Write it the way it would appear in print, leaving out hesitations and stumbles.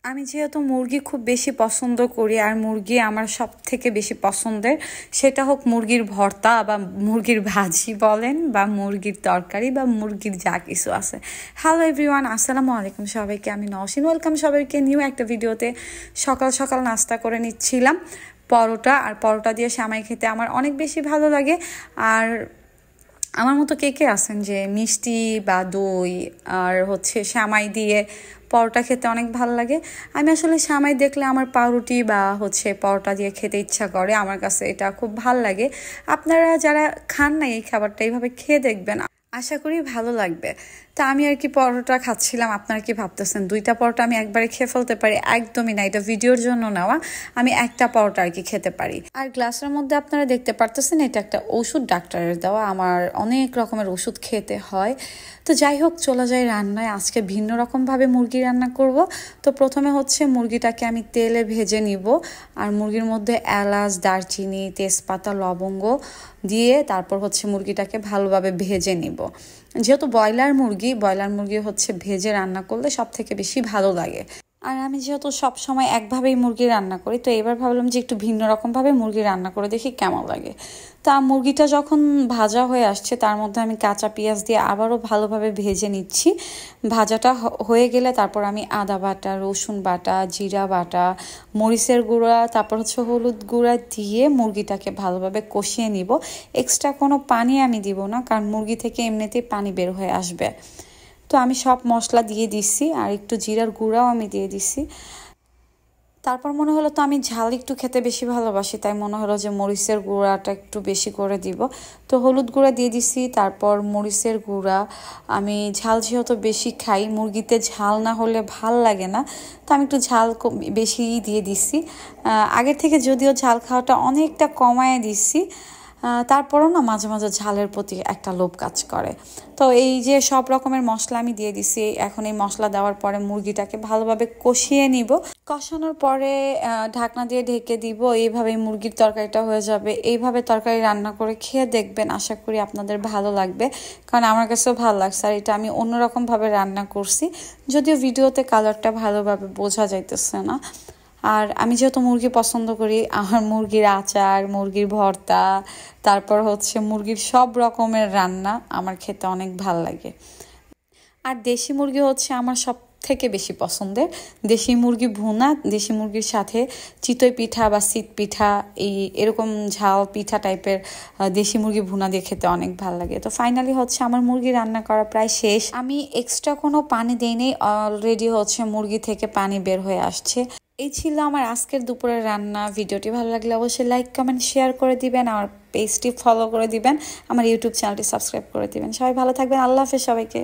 আমি যেহেতু মুরগি খুব বেশি পছন্দ করি আর মুরগি আমার সব থেকে বেশি পছন্দের, সেটা হোক মুরগির ভর্তা বা মুরগির ভাজি বলেন বা মুরগির তরকারি বা মুরগির যা কিছু আছে। হ্যালো এভরিওয়ান, আসসালামু আলাইকুম সবাইকে, আমি নওশিন, ওয়েলকাম সবাইকে নিউ একটা ভিডিওতে। সকাল সকাল নাস্তা করে নিচ্ছিলাম পরোটা, আর পরোটা দিয়ে সেমাই খেতে আমার অনেক বেশি ভালো লাগে। আর আমার মতো কে কে আছেন যে মিষ্টি বা দই আর সেমাই দিয়ে পরোটা খেতে অনেক ভালো লাগে? আমি আসলে সেমাই দেখলে আমার পাউরুটি বা পরোটা দিয়ে খেতে ইচ্ছা করে, আমার কাছে এটা খুব ভাল লাগে। আপনারা যারা খান না এই খাবারটা, এইভাবে খেয়ে দেখবেন, আশা করি ভালো লাগবে। তা আমি আর কি পরোটা খাচ্ছিলাম। আপনারা কি ভাবতেছেন দুইটা পরোটা আমি একবারে খেয়ে ফেলতে পারি? একদমই না, এটা ভিডিওর জন্য নেওয়া। আমি একটা পরোটা আর কি খেতে পারি। আর গ্লাসের মধ্যে আপনারা দেখতে পারতেছেন এটা একটা ওষুধ, ডাক্তারের দেওয়া। আমার অনেক রকমের ওষুধ খেতে হয়। তো যাই হোক, চলে যাই রান্নায়। আজকে ভিন্ন রকমভাবে মুরগি রান্না করব। তো প্রথমে মুরগিটাকে আমি তেলে ভেজে নিব, আর মুরগির মধ্যে এলাচ, দারচিনি, তেজপাতা, লবঙ্গ দিয়ে তারপর মুরগিটাকে ভালোভাবে ভেজে নিব। যেহেতু ব্রয়লার মুরগি ভেজে রান্না করলে সব থেকে বেশি ভালো লাগে। আর আমি যেহেতু সব সময় একভাবেই মুরগি রান্না করি, তো এবার ভাবলাম যে একটু ভিন্ন রকমভাবে মুরগি রান্না করে দেখি কেমন লাগে। তা মুরগিটা যখন ভাজা হয়ে আসছে, তার মধ্যে আমি কাঁচা পেঁয়াজ দিয়ে আবারও ভালোভাবে ভেজে নিচ্ছি। ভাজাটা হয়ে গেলে তারপর আমি আদা বাটা, রসুন বাটা, জিরা বাটা, মরিচের গুঁড়া, তারপর হলুদ গুঁড়া দিয়ে মুরগিটাকে ভালোভাবে কষিয়ে নিব। এক্সট্রা কোনো পানি আমি দিব না, কারণ মুরগি থেকে এমনিতেই পানি বের হয়ে আসবে। তো আমি সব মশলা দিয়ে দিচ্ছি, আর একটু জিরার গুঁড়াও আমি দিয়ে দিচ্ছি। তারপর মনে হলো তো আমি ঝাল একটু খেতে বেশি ভালোবাসি, তাই মনে হলো যে মরিচের গুঁড়াটা একটু বেশি করে দিব। তো হলুদ গুঁড়া দিয়ে দিছি, তারপর মরিচের গুঁড়া। আমি ঝাল যেহেতু বেশি খাই, মুরগিতে ঝাল না হলে ভাল লাগে না, তো আমি একটু ঝাল বেশি দিয়ে দিছি। আগের থেকে যদিও ঝাল খাওয়াটা অনেকটা কমায় দিছি, তারপরও না মাঝে মাঝে ঝালের প্রতি একটা লোভ কাজ করে। তো এই যে সব রকমের মশলা আমি দিয়ে দিছি। এখন এই মশলা দেওয়ার পরে মুরগিটাকে ভালোভাবে কষিয়ে নিব। কষানোর পরে ঢাকনা দিয়ে ঢেকে দিব। এইভাবে মুরগির তরকারিটা হয়ে যাবে। এইভাবে তরকারি রান্না করে খেয়ে দেখবেন, আশা করি আপনাদের ভালো লাগবে, কারণ আমার কাছেও ভালো লাগছে। আর এটা আমি অন্যরকমভাবে রান্না করছি, যদিও ভিডিওতে কালারটা ভালোভাবে বোঝা যাইতেছে না। আর আমি যেহেতু মুরগি পছন্দ করি, আমার মুরগির আচার, মুরগির ভর্তা, তারপর মুরগির সব রকমের রান্না আমার খেতে অনেক ভাল লাগে। আর দেশি মুরগি আমার সব থেকে বেশি পছন্দের। দেশি মুরগি ভুনা, দেশি মুরগির সাথে চিতই পিঠা বা সিট পিঠা, এরকম ঝাল পিঠা টাইপের দেশি মুরগি ভুনা দিয়ে খেতে অনেক ভালো লাগে। তো ফাইনালি আমার মুরগি রান্না করা প্রায় শেষ। আমি এক্সট্রা কোনো পানি দেইনি, অলরেডি মুরগি থেকে পানি বের হয়ে আসছে। এই ছিল আমার আজকের দুপুরের রান্না। ভিডিওটি ভালো লাগলে অবশ্যই লাইক, কমেন্ট, শেয়ার করে দিবেন। আমার পেজটি ফলো করে দিবেন, আমার ইউটিউব চ্যানেলটি সাবস্ক্রাইব করে দিবেন। সবাই ভালো থাকবেন। আল্লাহ হাফেজ সবাইকে।